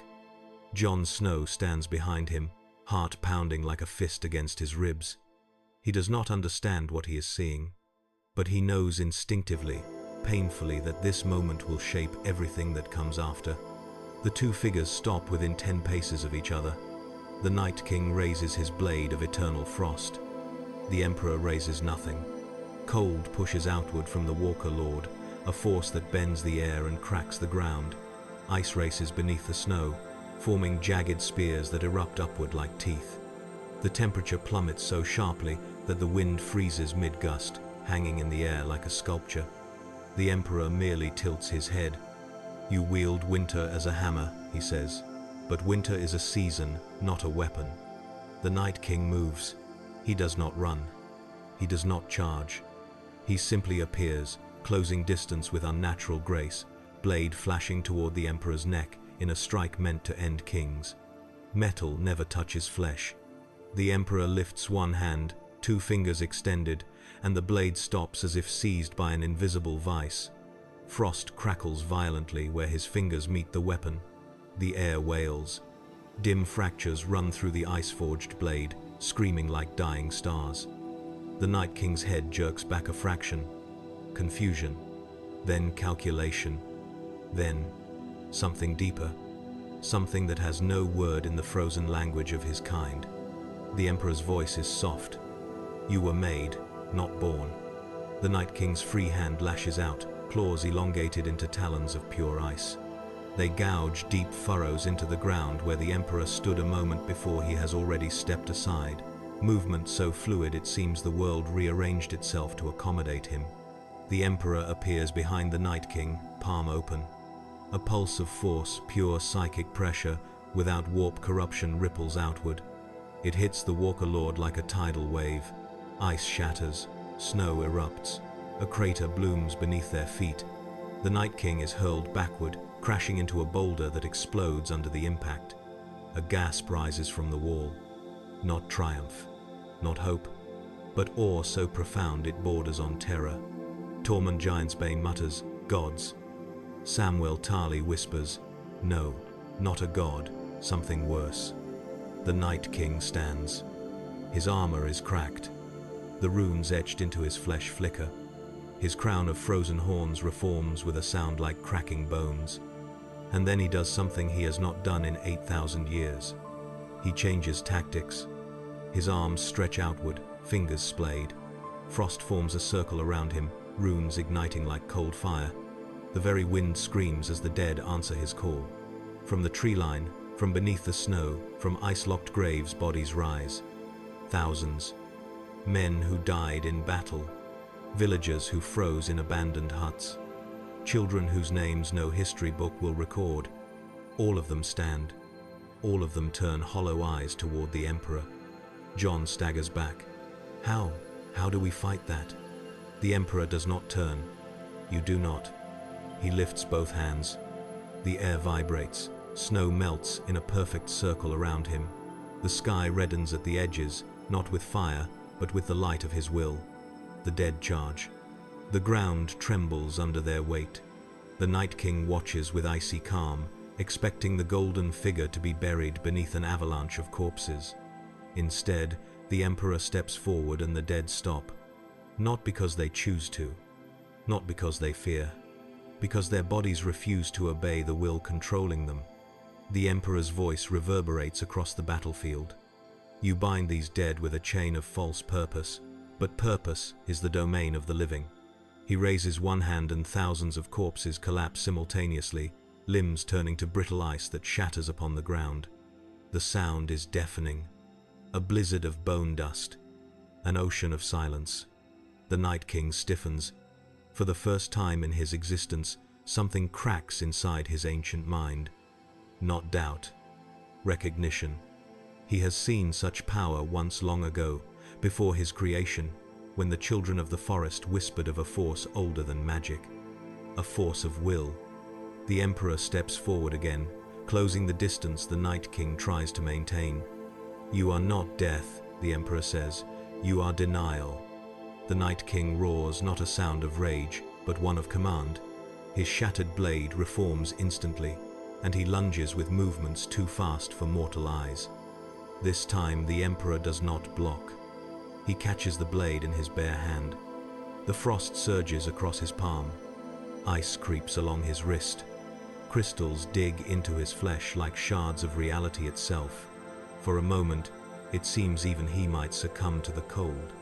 Jon Snow stands behind him, heart pounding like a fist against his ribs. He does not understand what he is seeing, but he knows instinctively, painfully, that this moment will shape everything that comes after. The two figures stop within 10 paces of each other. The Night King raises his blade of eternal frost. The Emperor raises nothing. Cold pushes outward from the Walker Lord, a force that bends the air and cracks the ground. Ice races beneath the snow, forming jagged spears that erupt upward like teeth. The temperature plummets so sharply that the wind freezes mid-gust, hanging in the air like a sculpture. The Emperor merely tilts his head. "You wield winter as a hammer," he says, "but winter is a season, not a weapon." The Night King moves. He does not run. He does not charge. He simply appears, closing distance with unnatural grace, blade flashing toward the Emperor's neck in a strike meant to end kings. Metal never touches flesh. The Emperor lifts one hand, 2 fingers extended, and the blade stops as if seized by an invisible vice. Frost crackles violently where his fingers meet the weapon. The air wails. Dim fractures run through the ice-forged blade, screaming like dying stars. The Night King's head jerks back a fraction. Confusion. Then calculation. Then something deeper. Something that has no word in the frozen language of his kind. The Emperor's voice is soft. You were made, not born. The Night King's free hand lashes out, claws elongated into talons of pure ice. They gouge deep furrows into the ground where the Emperor stood a moment before he has already stepped aside. Movement so fluid it seems the world rearranged itself to accommodate him. The Emperor appears behind the Night King, palm open. A pulse of force, pure psychic pressure, without warp corruption ripples outward. It hits the Walker Lord like a tidal wave. Ice shatters, snow erupts. A crater blooms beneath their feet. The Night King is hurled backward, crashing into a boulder that explodes under the impact. A gasp rises from the wall. Not triumph, not hope, but awe so profound it borders on terror. Tormund Giantsbane mutters, "Gods." Samwell Tarly whispers, "No, not a god, something worse." The Night King stands. His armor is cracked. The runes etched into his flesh flicker. His crown of frozen horns reforms with a sound like cracking bones. And then he does something he has not done in 8,000 years. He changes tactics. His arms stretch outward, fingers splayed. Frost forms a circle around him, runes igniting like cold fire. The very wind screams as the dead answer his call. From the tree line, from beneath the snow, from ice-locked graves bodies rise. Thousands. Men who died in battle. Villagers who froze in abandoned huts. Children whose names no history book will record. All of them stand. All of them turn hollow eyes toward the Emperor. Jon staggers back. How? How do we fight that? The Emperor does not turn. You do not. He lifts both hands. The air vibrates. Snow melts in a perfect circle around him. The sky reddens at the edges, not with fire, but with the light of his will. The dead charge. The ground trembles under their weight. The Night King watches with icy calm, expecting the golden figure to be buried beneath an avalanche of corpses. Instead, the Emperor steps forward and the dead stop. Not because they choose to. Not because they fear. Because their bodies refuse to obey the will controlling them. The Emperor's voice reverberates across the battlefield. You bind these dead with a chain of false purpose, but purpose is the domain of the living. He raises one hand and thousands of corpses collapse simultaneously, limbs turning to brittle ice that shatters upon the ground. The sound is deafening. A blizzard of bone dust. An ocean of silence. The Night King stiffens. For the first time in his existence, something cracks inside his ancient mind. Not doubt. Recognition. He has seen such power once long ago, before his creation, when the children of the forest whispered of a force older than magic. A force of will. The Emperor steps forward again, closing the distance the Night King tries to maintain. You are not death, the Emperor says. You are denial. The Night King roars, not a sound of rage, but one of command. His shattered blade reforms instantly, and he lunges with movements too fast for mortal eyes. This time the Emperor does not block. He catches the blade in his bare hand. The frost surges across his palm. Ice creeps along his wrist. Crystals dig into his flesh like shards of reality itself. For a moment, it seems even he might succumb to the cold.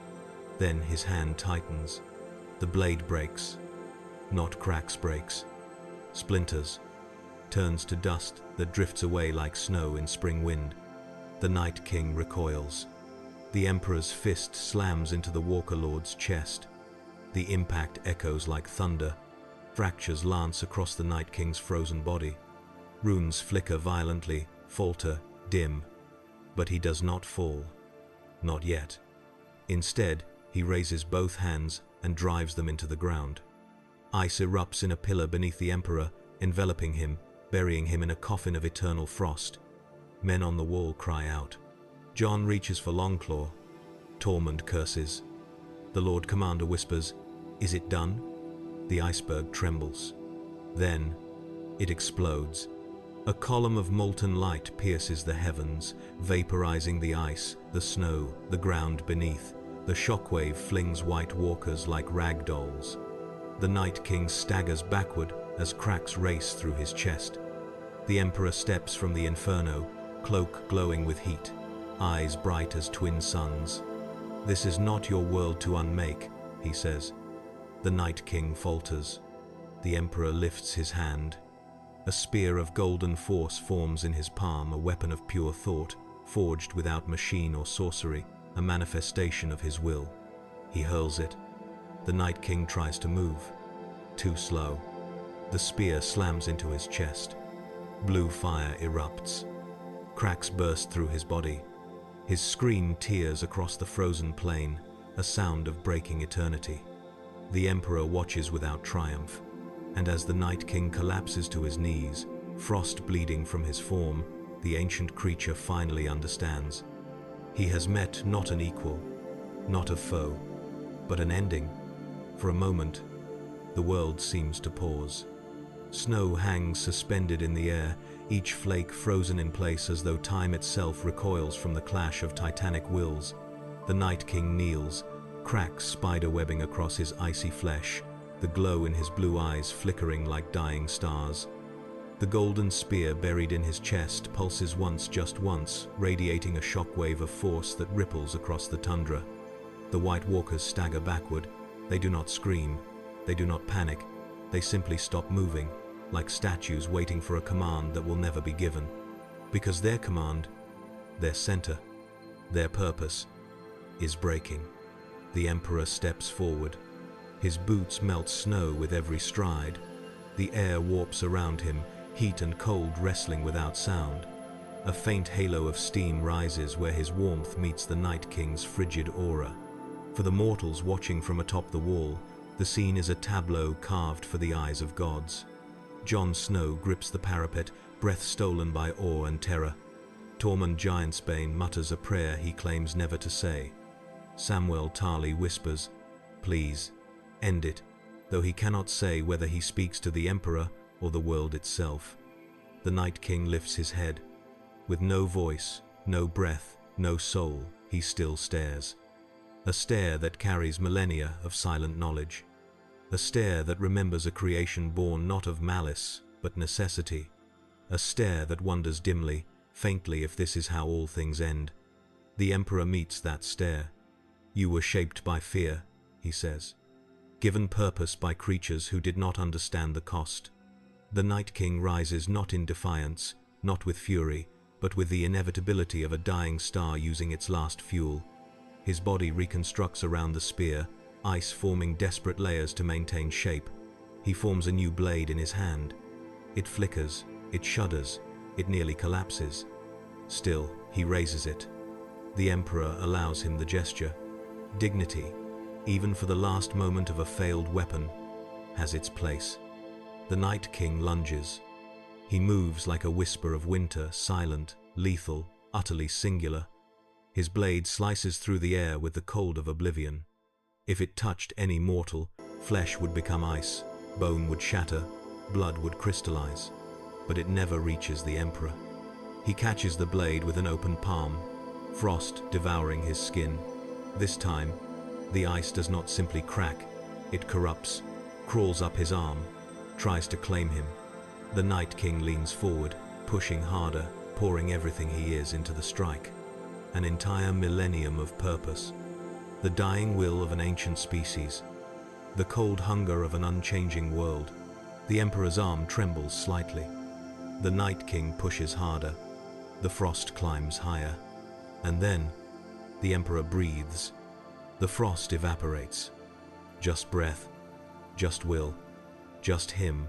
Then his hand tightens. The blade breaks. Not cracks breaks. Splinters. Turns to dust that drifts away like snow in spring wind. The Night King recoils. The Emperor's fist slams into the Walker Lord's chest. The impact echoes like thunder. Fractures lance across the Night King's frozen body. Runes flicker violently, falter, dim. But he does not fall. Not yet. Instead, he raises both hands and drives them into the ground. Ice erupts in a pillar beneath the Emperor, enveloping him, burying him in a coffin of eternal frost. Men on the wall cry out. Jon reaches for Longclaw. Tormund curses. The Lord Commander whispers, "Is it done?" The iceberg trembles. Then, it explodes. A column of molten light pierces the heavens, vaporizing the ice, the snow, the ground beneath. The shockwave flings White Walkers like rag dolls. The Night King staggers backward as cracks race through his chest. The Emperor steps from the inferno, cloak glowing with heat, eyes bright as twin suns. "This is not your world to unmake," he says. The Night King falters. The Emperor lifts his hand. A spear of golden force forms in his palm, a weapon of pure thought, forged without machine or sorcery, a manifestation of his will. He hurls it. The Night King tries to move. Too slow. The spear slams into his chest. Blue fire erupts. Cracks burst through his body. His scream tears across the frozen plain, a sound of breaking eternity. The Emperor watches without triumph, and as the Night King collapses to his knees, frost bleeding from his form, the ancient creature finally understands. He has met not an equal, not a foe, but an ending. For a moment, the world seems to pause. Snow hangs suspended in the air, each flake frozen in place as though time itself recoils from the clash of titanic wills. The Night King kneels, cracks spider-webbing across his icy flesh, the glow in his blue eyes flickering like dying stars. The golden spear buried in his chest pulses once, just once, radiating a shockwave of force that ripples across the tundra. The White Walkers stagger backward. They do not scream. They do not panic. They simply stop moving, like statues waiting for a command that will never be given. Because their command, their center, their purpose, is breaking. The Emperor steps forward. His boots melt snow with every stride. The air warps around him, heat and cold wrestling without sound. A faint halo of steam rises where his warmth meets the Night King's frigid aura. For the mortals watching from atop the wall, the scene is a tableau carved for the eyes of gods. Jon Snow grips the parapet, breath stolen by awe and terror. Tormund Giantsbane mutters a prayer he claims never to say. Samwell Tarly whispers, "Please, end it," though he cannot say whether he speaks to the Emperor or the world itself. The Night King lifts his head. With no voice, no breath, no soul, he still stares. A stare that carries millennia of silent knowledge. A stare that remembers a creation born not of malice, but necessity. A stare that wonders dimly, faintly if this is how all things end. The Emperor meets that stare. "You were shaped by fear," he says. "Given purpose by creatures who did not understand the cost." The Night King rises not in defiance, not with fury, but with the inevitability of a dying star using its last fuel. His body reconstructs around the spear, ice forming desperate layers to maintain shape. He forms a new blade in his hand. It flickers, it shudders, it nearly collapses. Still, he raises it. The Emperor allows him the gesture. Dignity, even for the last moment of a failed weapon, has its place. The Night King lunges. He moves like a whisper of winter, silent, lethal, utterly singular. His blade slices through the air with the cold of oblivion. If it touched any mortal, flesh would become ice, bone would shatter, blood would crystallize. But it never reaches the Emperor. He catches the blade with an open palm, frost devouring his skin. This time, the ice does not simply crack, it corrupts, crawls up his arm, tries to claim him. The Night King leans forward, pushing harder, pouring everything he is into the strike. An entire millennium of purpose. The dying will of an ancient species. The cold hunger of an unchanging world. The Emperor's arm trembles slightly. The Night King pushes harder. The frost climbs higher. And then, the Emperor breathes. The frost evaporates. Just breath. Just will. Just him.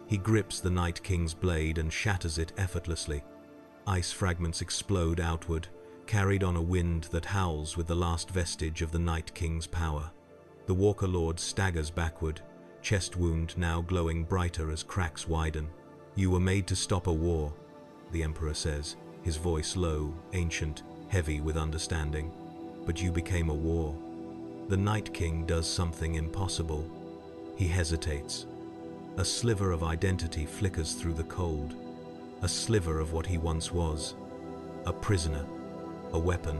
He grips the Night King's blade and shatters it effortlessly. Ice fragments explode outward, carried on a wind that howls with the last vestige of the Night King's power. The Walker Lord staggers backward, chest wound now glowing brighter as cracks widen. "You were made to stop a war," the Emperor says, his voice low, ancient, heavy with understanding. "But you became a war." The Night King does something impossible. He hesitates. A sliver of identity flickers through the cold. A sliver of what he once was. A prisoner, a weapon,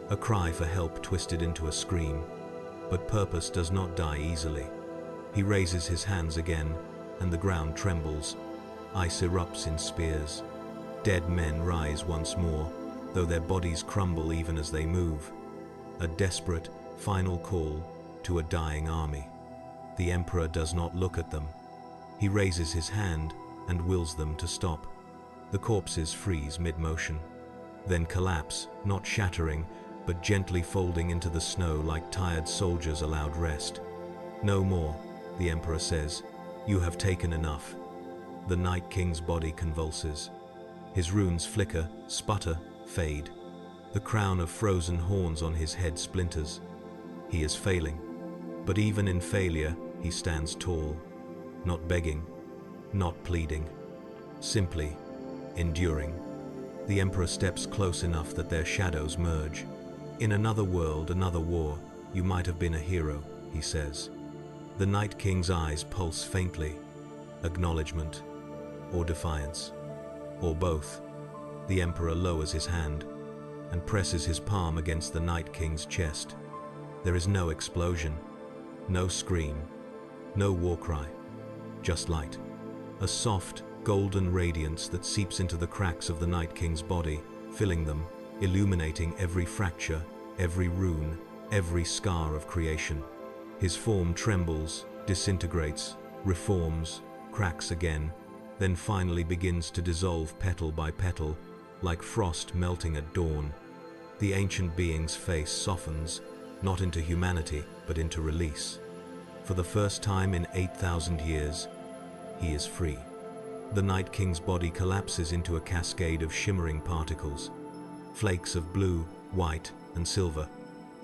a cry for help twisted into a scream. But purpose does not die easily. He raises his hands again, and the ground trembles. Ice erupts in spears. Dead men rise once more, though their bodies crumble even as they move. A desperate, final call to a dying army. The Emperor does not look at them. He raises his hand and wills them to stop. The corpses freeze mid-motion, then collapse, not shattering, but gently folding into the snow like tired soldiers allowed rest. "No more," the Emperor says. "You have taken enough." The Night King's body convulses. His runes flicker, sputter, fade. The crown of frozen horns on his head splinters. He is failing. But even in failure, he stands tall. Not begging, not pleading. Simply enduring. The Emperor steps close enough that their shadows merge. "In another world, another war, you might have been a hero," he says. The Night King's eyes pulse faintly. Acknowledgement, or defiance, or both. The Emperor lowers his hand and presses his palm against the Night King's chest. There is no explosion, no scream, no war cry, just light. A soft, golden radiance that seeps into the cracks of the Night King's body, filling them, illuminating every fracture, every rune, every scar of creation. His form trembles, disintegrates, reforms, cracks again, then finally begins to dissolve petal by petal, like frost melting at dawn. The ancient being's face softens, not into humanity, but into release. For the first time in 8,000 years, he is free. The Night King's body collapses into a cascade of shimmering particles. Flakes of blue, white, and silver,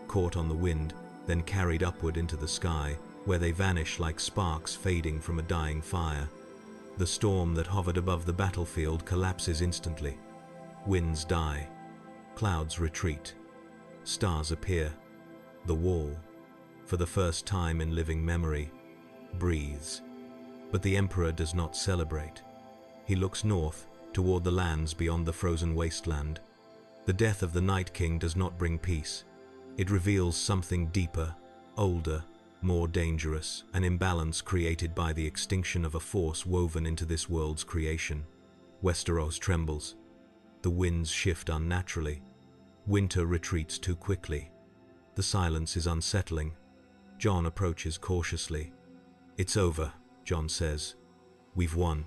caught on the wind, then carried upward into the sky, where they vanish like sparks fading from a dying fire. The storm that hovered above the battlefield collapses instantly. Winds die. Clouds retreat. Stars appear. The wall, for the first time in living memory, breathes. But the Emperor does not celebrate. He looks north, toward the lands beyond the frozen wasteland. The death of the Night King does not bring peace. It reveals something deeper, older, more dangerous, an imbalance created by the extinction of a force woven into this world's creation. Westeros trembles. The winds shift unnaturally. Winter retreats too quickly. The silence is unsettling. Jon approaches cautiously. "It's over," Jon says. "We've won."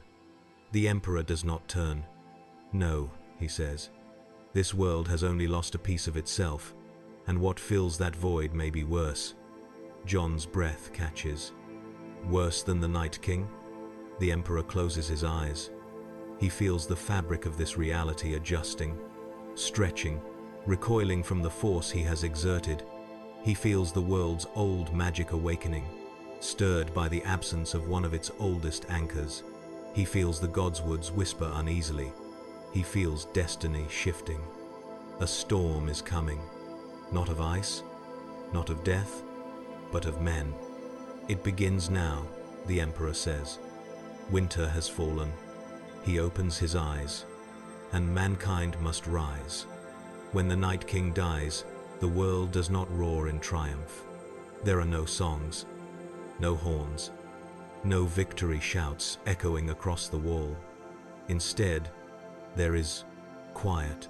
The Emperor does not turn. "No," he says. "This world has only lost a piece of itself, and what fills that void may be worse." Jon's breath catches. "Worse than the Night King?" The Emperor closes his eyes. He feels the fabric of this reality adjusting, stretching, recoiling from the force he has exerted. He feels the world's old magic awakening, stirred by the absence of one of its oldest anchors. He feels the godswoods whisper uneasily. He feels destiny shifting. A storm is coming, not of ice, not of death, but of men. "It begins now," the Emperor says. "Winter has fallen." He opens his eyes, and mankind must rise. When the Night King dies, the world does not roar in triumph. There are no songs, no horns, no victory shouts echoing across the wall. Instead, there is quiet.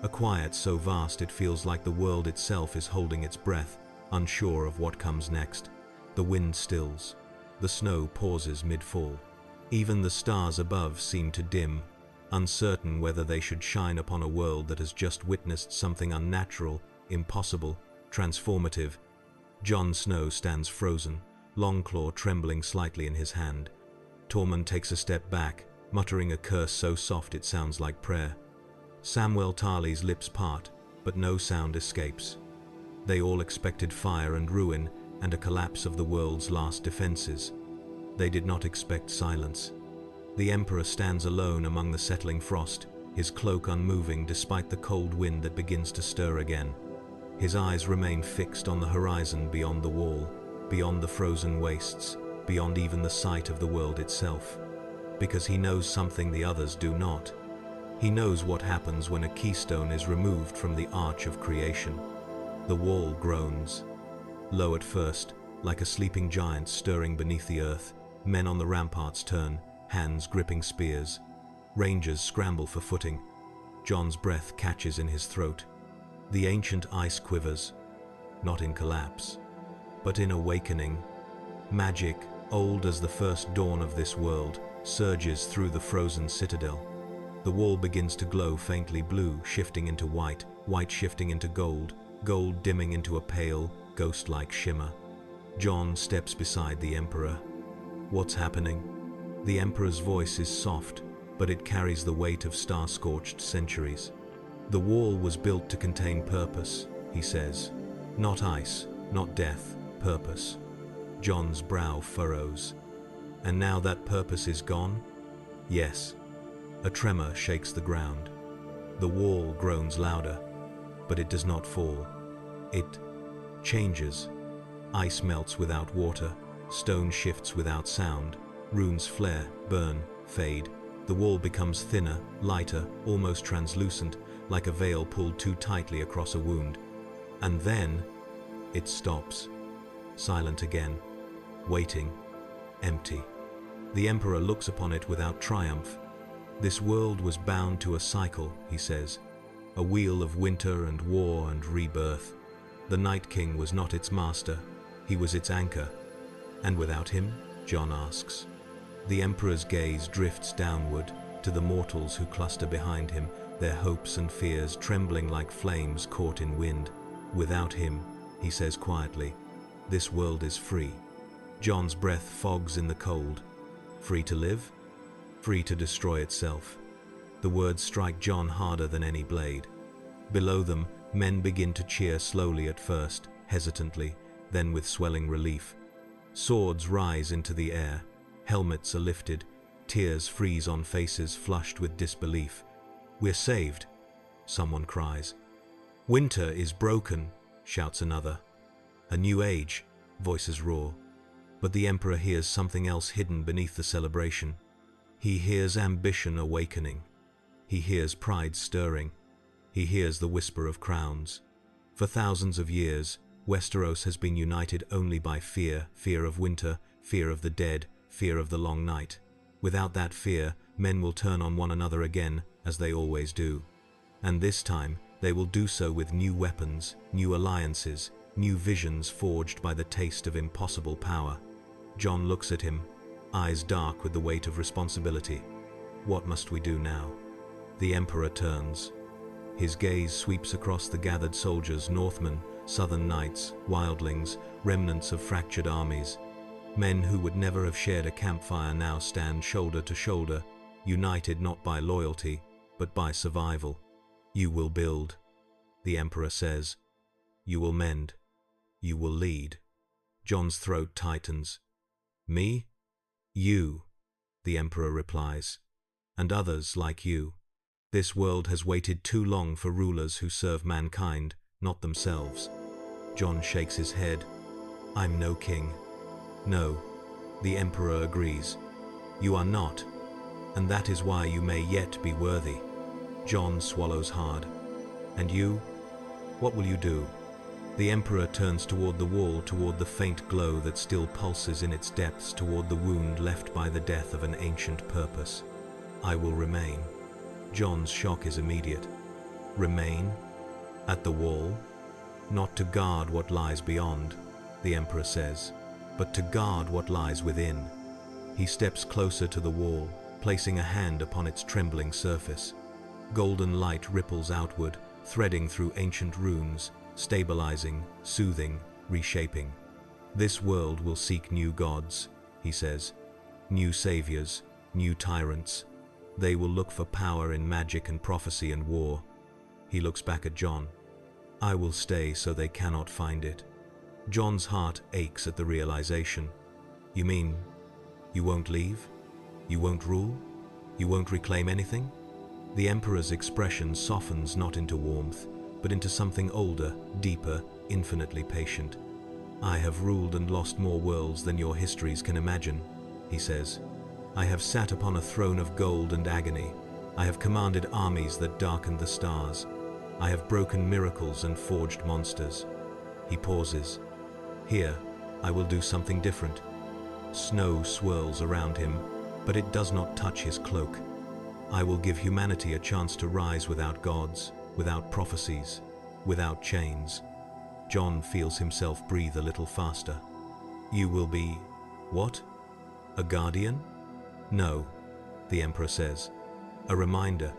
A quiet so vast it feels like the world itself is holding its breath, unsure of what comes next. The wind stills. The snow pauses mid-fall. Even the stars above seem to dim, uncertain whether they should shine upon a world that has just witnessed something unnatural, impossible, transformative. Jon Snow stands frozen, Longclaw trembling slightly in his hand. Tormund takes a step back, muttering a curse so soft it sounds like prayer. Samwell Tarly's lips part, but no sound escapes. They all expected fire and ruin and a collapse of the world's last defenses. They did not expect silence. The Emperor stands alone among the settling frost, his cloak unmoving despite the cold wind that begins to stir again. His eyes remain fixed on the horizon beyond the wall, beyond the frozen wastes, beyond even the sight of the world itself, because he knows something the others do not. He knows what happens when a keystone is removed from the arch of creation. The wall groans. Low at first, like a sleeping giant stirring beneath the earth, men on the ramparts turn, hands gripping spears. Rangers scramble for footing. Jon's breath catches in his throat. The ancient ice quivers, not in collapse, but in awakening. Magic, old as the first dawn of this world, surges through the frozen citadel. The wall begins to glow faintly blue, shifting into white, white shifting into gold, gold dimming into a pale, ghost-like shimmer. Jon steps beside the Emperor. What's happening? The Emperor's voice is soft, but it carries the weight of star-scorched centuries. The wall was built to contain purpose, he says. Not ice, not death, purpose. Jon's brow furrows. And now that purpose is gone? Yes. A tremor shakes the ground. The wall groans louder, but it does not fall. It changes. Ice melts without water, stone shifts without sound, runes flare, burn, fade. The wall becomes thinner, lighter, almost translucent, like a veil pulled too tightly across a wound. And then it stops. Silent again. Waiting. Empty. The Emperor looks upon it without triumph. This world was bound to a cycle, he says. A wheel of winter and war and rebirth. The Night King was not its master. He was its anchor. And without him? Jon asks. The Emperor's gaze drifts downward to the mortals who cluster behind him, their hopes and fears trembling like flames caught in wind. Without him, he says quietly, this world is free. Jon's breath fogs in the cold. Free to live? Free to destroy itself. The words strike Jon harder than any blade. Below them, men begin to cheer slowly at first, hesitantly, then with swelling relief. Swords rise into the air. Helmets are lifted. Tears freeze on faces flushed with disbelief. We're saved, someone cries. Winter is broken, shouts another. A new age, voices roar. But the Emperor hears something else hidden beneath the celebration. He hears ambition awakening. He hears pride stirring. He hears the whisper of crowns. For thousands of years, Westeros has been united only by fear, fear of winter, fear of the dead, fear of the long night. Without that fear, men will turn on one another again, as they always do. And this time, they will do so with new weapons, new alliances, new visions forged by the taste of impossible power. Jon looks at him, eyes dark with the weight of responsibility. What must we do now? The Emperor turns. His gaze sweeps across the gathered soldiers, Northmen, Southern Knights, wildlings, remnants of fractured armies. Men who would never have shared a campfire now stand shoulder to shoulder, united not by loyalty, but by survival. You will build, the Emperor says. You will mend. You will lead. Jon's throat tightens. Me? You, the Emperor replies. And others like you. This world has waited too long for rulers who serve mankind, not themselves. Jon shakes his head. I'm no king. No, the Emperor agrees. You are not, and that is why you may yet be worthy. Jon swallows hard. And you? What will you do? The Emperor turns toward the wall, toward the faint glow that still pulses in its depths, toward the wound left by the death of an ancient purpose. I will remain. Jon's shock is immediate. Remain? At the wall? Not to guard what lies beyond, the Emperor says, but to guard what lies within. He steps closer to the wall, placing a hand upon its trembling surface. Golden light ripples outward, threading through ancient runes, stabilizing, soothing, reshaping. This world will seek new gods, he says. New saviors, new tyrants. They will look for power in magic and prophecy and war. He looks back at Jon. I will stay so they cannot find it. Jon's heart aches at the realization. You mean, you won't leave? You won't rule? You won't reclaim anything? The Emperor's expression softens not into warmth, but into something older, deeper, infinitely patient. I have ruled and lost more worlds than your histories can imagine, he says. I have sat upon a throne of gold and agony. I have commanded armies that darkened the stars. I have broken miracles and forged monsters. He pauses. Here, I will do something different. Snow swirls around him, but it does not touch his cloak. I will give humanity a chance to rise without gods, without prophecies, without chains. Jon feels himself breathe a little faster. You will be... what? A guardian? No, the Emperor says. A reminder.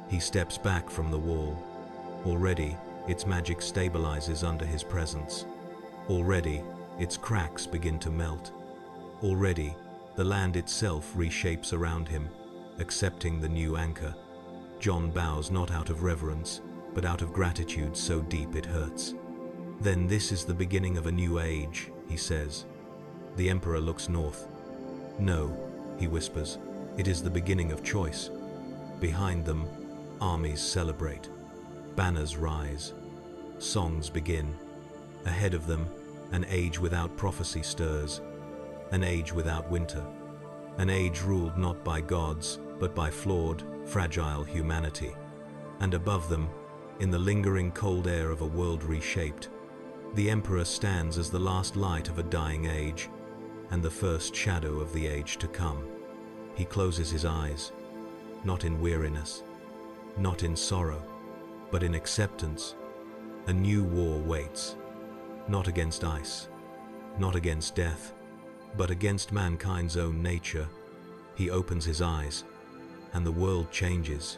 He steps back from the wall. Already, its magic stabilizes under his presence. Already, its cracks begin to melt. Already, the land itself reshapes around him, accepting the new anchor. Jon bows not out of reverence, but out of gratitude so deep it hurts. Then this is the beginning of a new age, he says. The Emperor looks north. No, he whispers, it is the beginning of choice. Behind them, armies celebrate. Banners rise. Songs begin. Ahead of them, an age without prophecy stirs. An age without winter. An age ruled not by gods, but by flawed, fragile humanity. And above them, in the lingering cold air of a world reshaped, the Emperor stands as the last light of a dying age, and the first shadow of the age to come. He closes his eyes, not in weariness, not in sorrow, but in acceptance. A new war waits, not against ice, not against death, but against mankind's own nature. He opens his eyes, and the world changes.